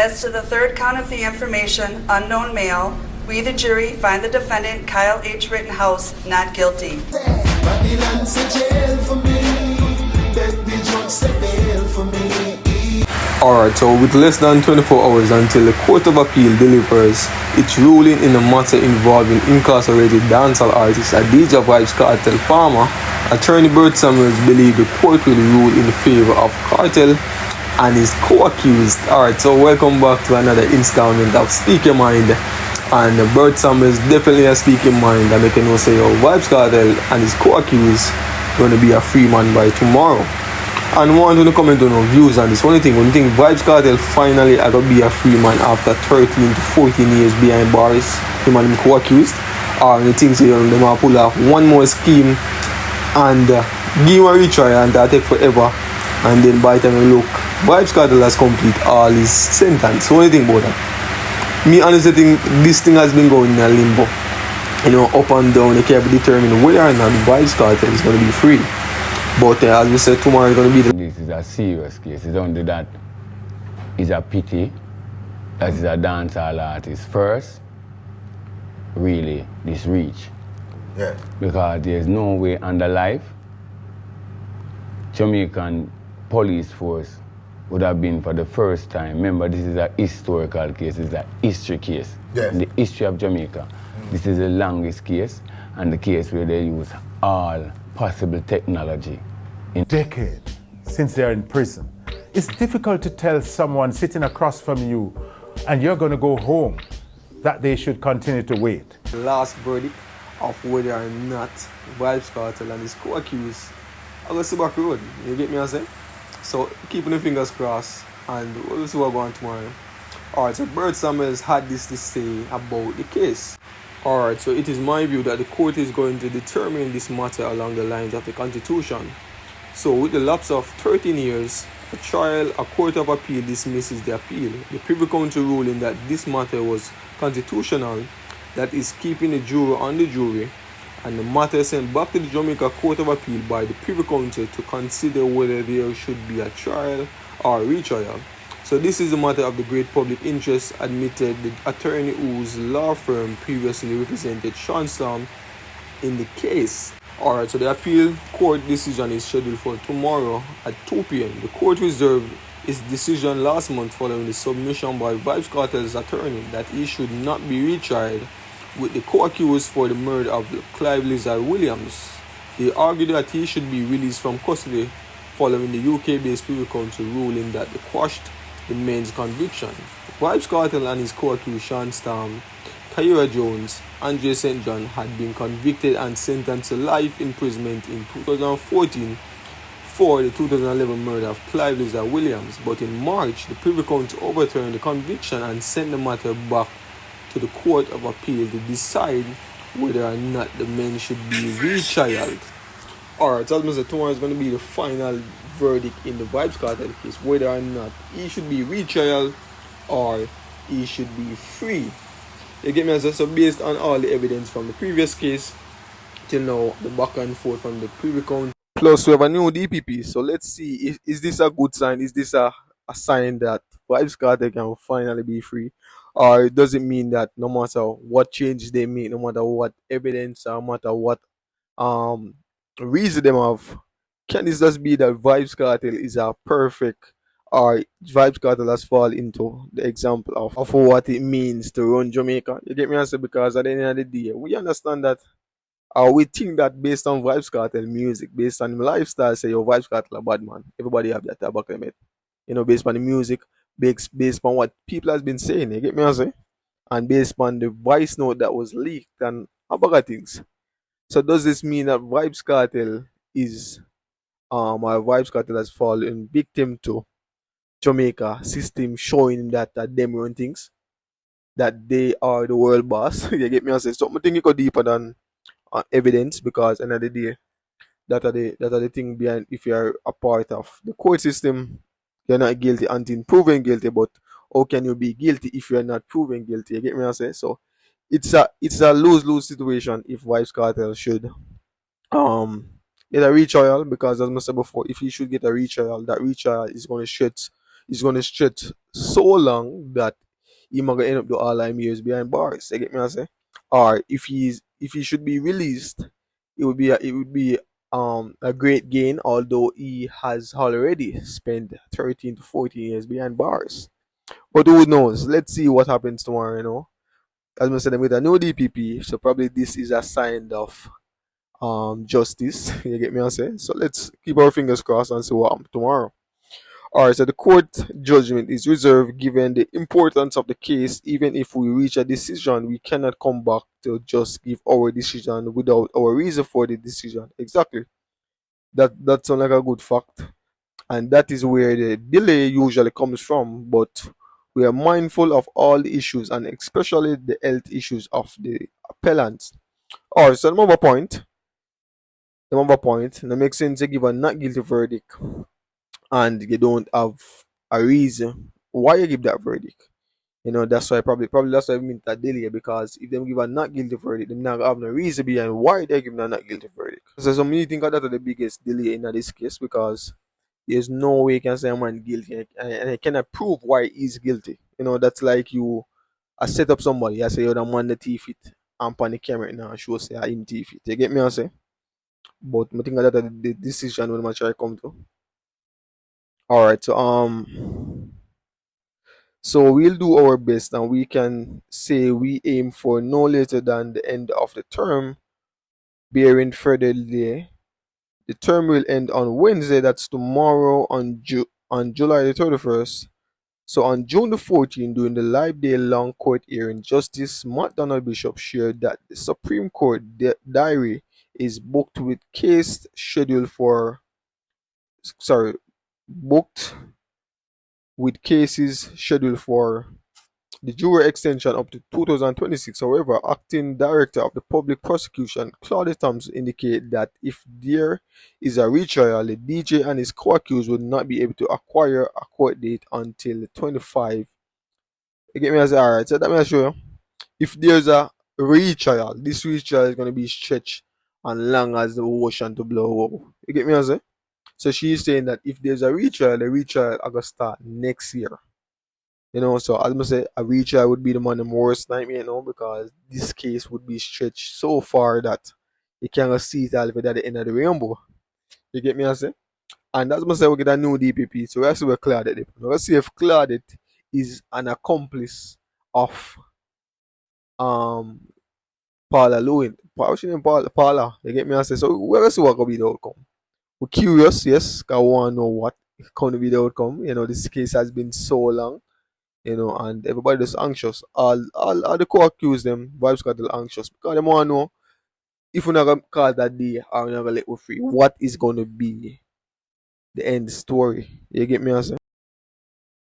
As to the third count of the information, unknown male, we, the jury, find the defendant, Kyle H. Rittenhouse, not guilty. Alright, so with less than 24 hours until the Court of Appeal delivers its ruling in the matter involving incarcerated dancehall artist Adidja Vybz Kartel Palmer, attorney Bert Samuels believes the court will rule in favor of Kartel and his co-accused. Alright, so welcome back to another installment of Speak Your Mind. And Bert Samuels definitely a Speak Your Mind. And they can also say, Vybz Kartel and his co-accused going to be a free man by tomorrow. And want to comment on our views on this. One thing Vybz Kartel finally are going to be a free man after 13 to 14 years behind bars, him and him co-accused. Or the things they might pull off one more scheme and give him a retrial and that take forever. And then by the time you look, Vybz Kartel has completed all his sentence. So what do you think about that? Me honestly think this thing has been going in a limbo. You know, up and down, they can't determine whether or not Vybz Kartel is going to be free. But as we said, tomorrow is going to be This is a serious case. It's only that it's a pity that is a dancehall artist first, really, this reach. Yeah. Because there's no way under life Jamaican police force would have been for the first time. Remember, this is a historical case, it's a history case. Yes. In the history of Jamaica. This is the longest case and the case where they use all possible technology. In decade since they're in prison, it's difficult to tell someone sitting across from you and you're going to go home that they should continue to wait. the last verdict of whether or not Vybz Kartel and his co-accused are going to see back road. You get me what I'm saying? So keeping the fingers crossed and we'll see what's going on tomorrow. Alright, so Bert Samuels had this to say about the case. Alright, so it is my view that the court is going to determine this matter along the lines of the Constitution. So with the lapse of 13 years, a court of appeal dismisses the appeal. The Privy Council ruling that this matter was constitutional, that is keeping the juror on the jury, and the matter sent back to the Jamaica Court of Appeal by the Privy Council to consider whether there should be a trial or a retrial. So this is a matter of the great public interest, admitted the attorney whose law firm previously represented Sean Storm in the case. Alright, so the appeal court decision is scheduled for tomorrow at 2 p.m. The court reserved its decision last month following the submission by Vybz Kartel's attorney that he should not be retried with the co-accused for the murder of Clive Lizard Williams. They argued that he should be released from custody following the UK-based Privy Council ruling that they quashed the men's conviction. Vybz Kartel and his co-accused Sean Storm, Kyra Jones, Andre St. John had been convicted and sentenced to life imprisonment in 2014 for the 2011 murder of Clive Lizard Williams, but in March, the Privy Council overturned the conviction and sent the matter back to the Court of Appeal to decide whether or not the men should be retrialed. Alright, so as I said, tomorrow is going to be the final verdict in the Vybz Kartel case, whether or not he should be retrialed or he should be free. You get me? So based on all the evidence from the previous case till now, the back and forth from the Privy Council, plus we have a new DPP. So let's see, is this a good sign? Is this a sign that Vybz Kartel can finally be free? Or does it mean that no matter what changes they make, no matter what evidence, or no matter what reason them have, can this just be that Vybz Kartel is a perfect, or Vybz Kartel has fallen into the example of what it means to run Jamaica? You get me answer? Because at the end of the day, we understand that, we think that based on Vybz Kartel music, based on the lifestyle, say your Vybz Kartel a bad man. Everybody have that type of comment. You know, based on the music, based on what people has been saying. You get me answer? And based on the voice note that was leaked and other things. So does this mean that Vybz Kartel is or Vybz Kartel has fallen victim to Jamaica system showing that them run things, that they are the world boss? You get me? I say something think you go deeper than evidence, because end of the day, that are the thing behind. If you are a part of the court system, you're not guilty until proven guilty. But how can you be guilty if you are not proven guilty? You get me? I say so. It's a lose-lose situation if Vybz Kartel should get a retrial, because as I said before, if he should get a retrial, that retrial is going to is going to stretch so long that he might end up do all them years behind bars. You get me I say? Or if he should be released, it would be a great gain, although he has already spent 13 to 14 years behind bars. But who knows? Let's see what happens tomorrow, As I said, with a new DPP, so probably this is a sign of justice. You get me I say? So let's keep our fingers crossed and see what happens tomorrow. Alright, so the court judgment is reserved given the importance of the case. Even if we reach a decision, we cannot come back to just give our decision without our reason for the decision. Exactly. That sounds like a good fact. And that is where the delay usually comes from. But we are mindful of all the issues and especially the health issues of the appellants. Alright, so the point, it makes sense to give a not guilty verdict and you don't have a reason why you give that verdict. That's why probably that's why I mean that delay, because if they give a not guilty verdict, they not have no reason behind why they give a not guilty verdict. So some me think that the biggest delay in this case, because there's no way you can say a man guilty and I cannot prove why he's guilty. That's like you I set up somebody, I say you're the man the thief it and on the camera now and show say I'm thief it. You get me I say? But I think that the decision when I try to come to. Alright, so we'll do our best and we can say we aim for no later than the end of the term, bearing further delay. The term will end on Wednesday, that's tomorrow on July the 31st. So on June the 14th, during the live day-long court hearing, Justice McDonald Bishop shared that the Supreme Court diary is booked with cases scheduled for the jury extension up to 2026. However, Acting Director of the Public Prosecution, Claudia Thompson, indicated that if there is a retrial, the DJ and his co-accused would not be able to acquire a court date until the 25. You get me? I say, alright, so that may show you. If there's a retrial, this retrial is going to be stretched and long as the ocean to blow over. You get me? I say? So she's saying that if there's a retrial, the retrial is going to start next year. So as I say, a retrial would be the worst nightmare, because this case would be stretched so far that you can't see it all at the end of the rainbow. You get me I say? And as I say, we get a new DPP, so let's see where Claudette is. Let's see if Claudette is an accomplice of Paula Lewin. What's your name? Paula. You get me I say? So let's see what could be the outcome. We're curious, yes, because we want to know what going to be the outcome. This case has been so long, and everybody is anxious. All the co-accused them, Vybz Kartel anxious, because they want to know if we're not going to call that day or we're not going to let we free, what is going to be the end story. You get me, I say?